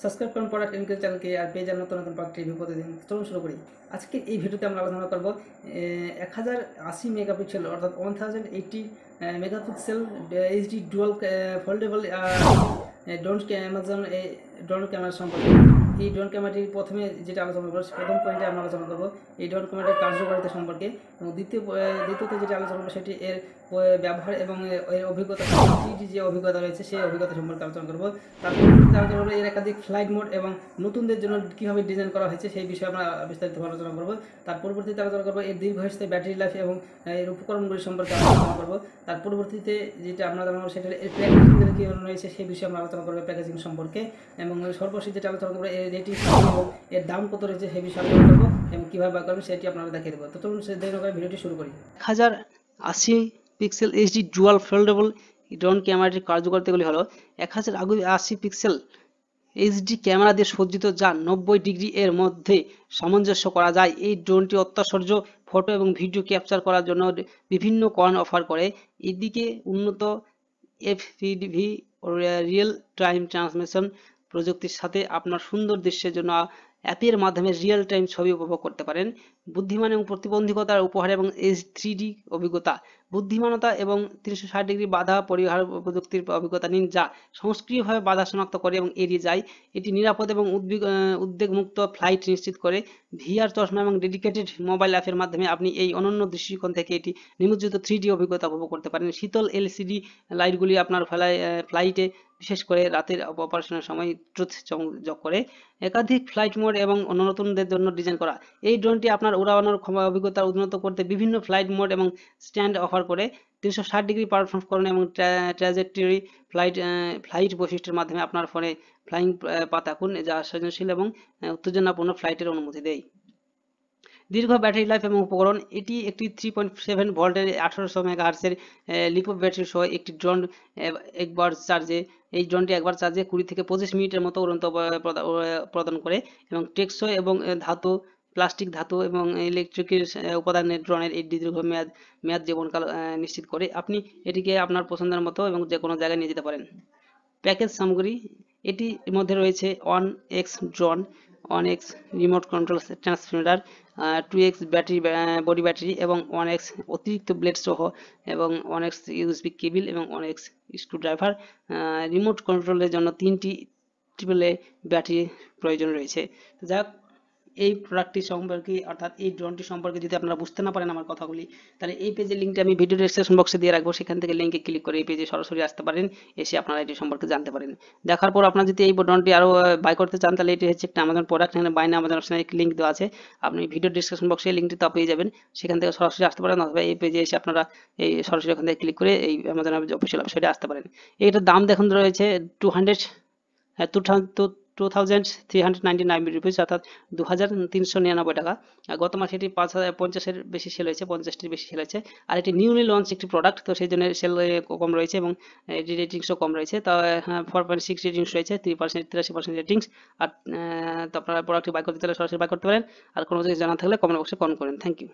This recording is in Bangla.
সাবস্ক্রাইব করুন প্রোডাক্ট ইনক্রিজ চ্যানেলকে আর পেয়ে যান নতুন নতুন প্রোডাক্ট রিভিউ প্রতিদিন। চলুন শুরু করি। আজকে এই ভিডিওতে আমরা আলোচনা করব 1080 মেগাপিক্সেল অর্থাৎ 1080 megapixel HD dual foldable drone Amazon drone camera সম্পর্কে। এই ড্রোন ক্যামেরাটির প্রথমে যেটা আলোচনা করবো, প্রথম পয়েন্টে আমরা আলোচনা করবো এই ড্রোন ক্যামেরাটির কার্যকারিতা সম্পর্কে, এবং দ্বিতীয়ত যেটা আলোচনা করবো সেটি এর ব্যবহার এবং এর অভিজ্ঞতা, যে অভিজ্ঞতা রয়েছে সেই অভিজ্ঞতা সম্পর্কে আলোচনা করবো। তারপর আলোচনা করবো এর একাধিক ফ্লাইট মোড এবং নতুনদের জন্য কীভাবে ডিজাইন করা হয়েছে সেই বিষয়ে আমরা বিস্তারিতভাবে আলোচনা করবো। তার পরবর্তীতে আলোচনা করবো এর দীর্ঘস্থায়ী ব্যাটারি লাইফ এবং এর উপকরণগুলি সম্পর্কে আলোচনা করবো। তার পরবর্তীতে যেটা আমরা জানাবো সেটা এর প্যাকেজিং কী রয়েছে সেই বিষয়ে আমরা আলোচনা করবো, প্যাকেজিং সম্পর্কে। এবং সর্বশেষ যেটা আলোচনা করবো এর রেটিং এবং এর দাম কত রয়েছে সেই বিষয়ে আলোচনা করবো এবং কীভাবে ব্যবহার করবেন সেটি আপনারা দেখিয়ে দেবো। তো চলুন দেরি করে ভিডিওটি শুরু করি। 1080 pixel HD dual foldable drone ক্যামেরাটির কার্যকারিতাগুলি হলো 1080 পিক্সেল এইচডি ক্যামেরা দিয়ে সজ্জিত, যা 90 ডিগ্রি এর মধ্যে সামঞ্জস্য করা যায়। এই ড্রোনটি অত্যাশ্চর্য ফটো এবং ভিডিও ক্যাপচার করার জন্য বিভিন্ন কয়েন অফার করে। এদিকে উন্নত এফপিভি রিয়েল টাইম ট্রান্সমিশন প্রযুক্তির সাথে আপনার সুন্দর দৃশ্যের জন্য অ্যাপের মাধ্যমে রিয়েল টাইম ছবি উপভোগ করতে পারেন। বুদ্ধিমান এবং প্রতিবন্ধকতার উপহার এবং H3D অভিজ্ঞতা, বুদ্ধিমানতা এবং 360 ডিগ্রি বাধা পরিহার প্রযুক্তির অভিজ্ঞতা নিন, যা সংস্ক্রিয়ভাবে বাধা শনাক্ত করে এবং এড়িয়ে যায়। এটি নিরাপদ এবং উদ্বেগমুক্ত ফ্লাইট নিশ্চিত করে। VR চশমা এবং ডেডিকেটেড মোবাইল অ্যাপের মাধ্যমে আপনি এই অনন্য দৃষ্টিকোণ থেকে এটি নিমজ্জিত 3D অভিজ্ঞতা উপভোগ করতে পারেন। শীতল LCD লাইটগুলি আপনার ফ্লাইটে, বিশেষ করে রাতের অপারেশনের সময় ট্রুথ চমক করে। একাধিক ফ্লাইট মোড এবং নতুনদের জন্য ডিজাইন করা, এই ড্রোনটি আপনার উড়ানোর অভিজ্ঞতা উন্নত করতে বিভিন্ন ফ্লাইট মোড এবং স্ট্যান্ড অফার করে। 360 ডিগ্রি পারফরমেন্স এবং ট্র্যাজেক্টরি ফ্লাইট বৈশিষ্ট্যের মাধ্যমে আপনার ফোনে ফ্লাইং পাতাকুন, যা সৃজনশীল এবং উত্তেজনাপূর্ণ ফ্লাইটের অনুমতি দেয়। দীর্ঘ ব্যাটারি লাইফ এবং উপকরণ, এটি একটি 3.7 ভোল্টের 1800 মেগাহার্টজের লিপো ব্যাটারি সহ একটি ড্রোন। এই ড্রোনটি একবার চার্জে 20 থেকে 25 মিনিটের মতো উড়ন্ত প্রদান করে এবং টেকসই এবং প্লাস্টিক, ধাতু এবং ইলেকট্রিকের উপাদানের ড্রোনের এই দীর্ঘ মেয়াদ জীবনকাল নিশ্চিত করে। আপনি এটিকে আপনার পছন্দের মতো এবং যে কোনো জায়গায় নিয়ে যেতে পারেন। প্যাকেজ সামগ্রী, এটির মধ্যে রয়েছে 1x drone, 1x remote control transmitter, 2x body battery এবং 1x অতিরিক্ত ব্লেড সহ, এবং 1x USB কেবল এবং 1x স্ক্রুড্রাইভার। রিমোট কন্ট্রোলের জন্য 3টি AAA ব্যাটারি প্রয়োজন রয়েছে। যাক, এই প্রোডাক্টটি সম্পর্কে অর্থাৎ এই ড্রোনটি সম্পর্কে যদি আপনারা বুঝতে না পারেন আমার কথাগুলি, তাহলে এই পেজের লিঙ্কটি আমি ভিডিও ডেসক্রিপশন বক্সে দিয়ে রাখবো। সেখান থেকে লিঙ্কে ক্লিক করে এই পেজে সরাসরি আসতে পারেন, এসে আপনারা এটি সম্পর্কে জানতে পারেন। দেখার পর আপনারা যদি এই ড্রোনটি আরও বাই করতে চান, তাহলে এটি হচ্ছে একটা আমাজন প্রোডাক্ট। এখানে বাই না আমাজন অপশনে লিঙ্ক দেওয়া আছে, আপনি ভিডিও ডেসক্রিপশন বক্সে লিঙ্কটি তা পেয়ে যাবেন। সেখান থেকে সরাসরি আসতে পারেন, অথবা এই পেজে এসে আপনারা এই সরাসরি ওখান থেকে ক্লিক করে এই আমাজন অফিসিয়াল ওয়েবসাইটে আসতে পারেন। এইটার দাম দেখুন রয়েছে 2399 রুপিস, অর্থাৎ 2399 টাকা। গত মাসে এটি 50,000 বেশি সেল হয়েছে, 50টির বেশি সেল হয়েছে। আর এটি নিউলি লঞ্চ একটি প্রোডাক্ট, তো সেই জন্য সেল কম রয়েছে এবং এটি রেটিংসও কম রয়েছে। তো 4.6 রেটিংস রয়েছে, 83% রেটিংস। আর তো আপনারা প্রোডাক্টটি বাই করতে চাইলে সরাসরি বাই করতে পারেন। আর কোনো কিছু জানা থাকলে কমেন্ট বক্সে কমেন্ট করেন। Thank you.